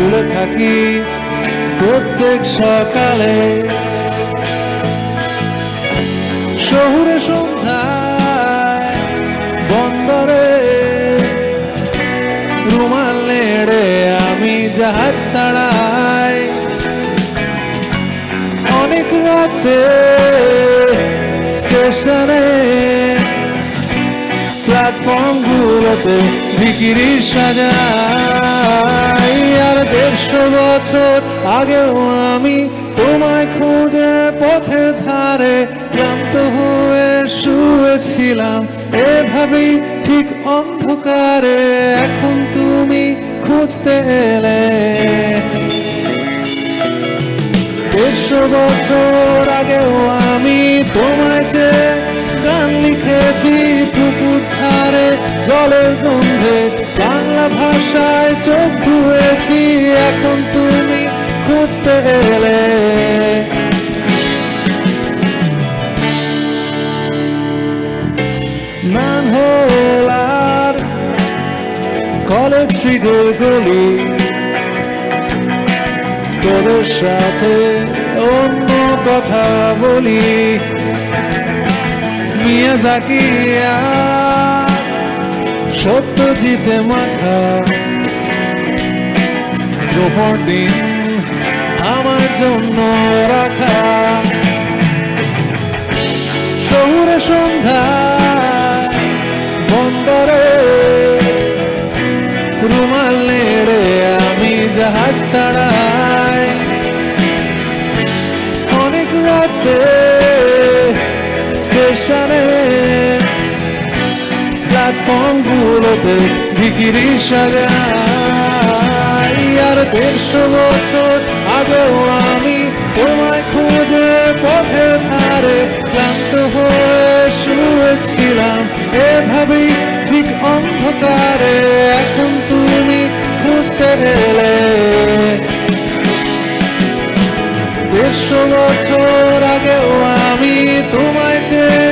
ভুলে থাকি প্রত্যেক সকালে। শহুরে সন্ধ্যায় বন্দরে রুমাল নেড়ে আমি জাহাজ তাড়াই। অনেক রাতে স্টেশনে প্ল্যাটফর্ম গুলোতে ভিখিরি সাজাই। আর 150 বছর আগেও আমি তোমায় খুঁজে পথের ধারে ক্লান্ত হয়ে শুয়েছিলাম এভাবেই ঠিক অন্ধকারে। এখন তুমি খুঁজতে এলে। 150 বছর আগেও আমি তোমায় চেয়ে গান লিখেছি পুকুর ধারে জলের গন্ধে, বাংলা ভাষায় চোখ ধুয়েছি। এখন তুমি খুঁজতে এলে। ম্যানহোল আর কলেজ স্ট্রিটের গলি, তোদের সাথে অন্য কথা বলি। মিয়াজাকি আর সত্যজিতে মাখা গোপন দিন আমার জন্য রাখা। শহুরে সন্ধ্যায় বন্দরে রুমাল নেড়ে আমি জাহাজ তাড়াই। অনেক রাতে স্টেশনে প্ল্যাটফর্ম গুলোতে ভিখিরি সাজাই। আর 150 বছর আগেও আমি তোমায় খুঁজে পথের ধারে ক্লান্ত হয়ে শুয়েছিলাম এভাবেই ঠিক অন্ধকারে। এখন তুমি খুঁজতে এলে। 150 বছর আগেও আমি তোমায় চেয়ে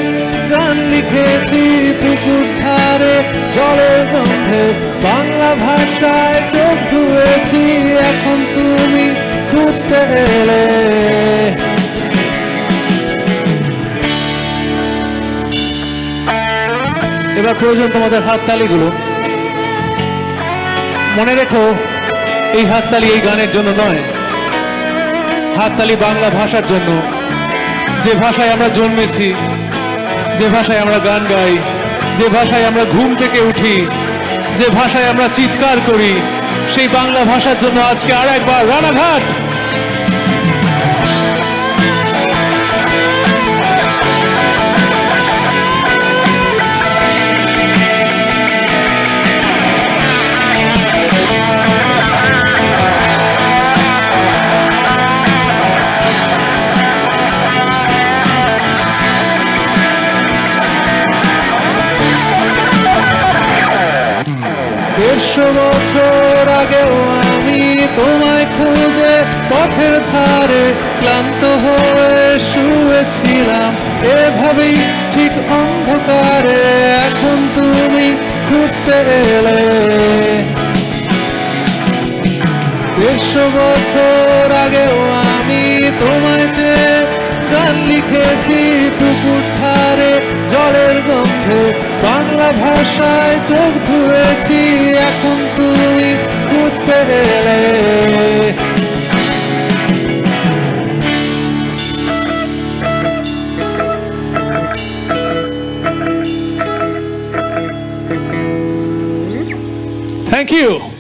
গান লিখেছি পুকুর ধারে জলের গন্ধে, বাংলা ভাষায় চোখ ধুয়েছি। এখন তুমি খুঁজতে এলে। এবার প্রয়োজন তোমাদের হাততালিগুলো। মনে রেখো, এই হাততালি এই গানের জন্য নয়, হাততালি বাংলা ভাষার জন্য। যে ভাষায় আমরা জন্মেছি, যে ভাষায় আমরা গান গাই, যে ভাষায় আমরা ঘুম থেকে উঠি, যে ভাষায় আমরা চিৎকার করি, সেই বাংলা ভাষার জন্য আজকে আর একবার রানাঘাট। বছর আগেও আমি তোমায় খুঁজে পথের ধারে ক্লান্ত হয়ে শুয়েছিলাম এভাবেই ঠিক অন্ধকারে। এখন তুমি খুঁজতে এলে। 150 বছর আগেও আমি তোমায় চেয়ে গান লিখেছি পুকুর ধারে জলের গন্ধে, বাংলা ভাষায় চোখ ধুয়েছি। এখন তুমি খুঁজতে এলে। Thank you.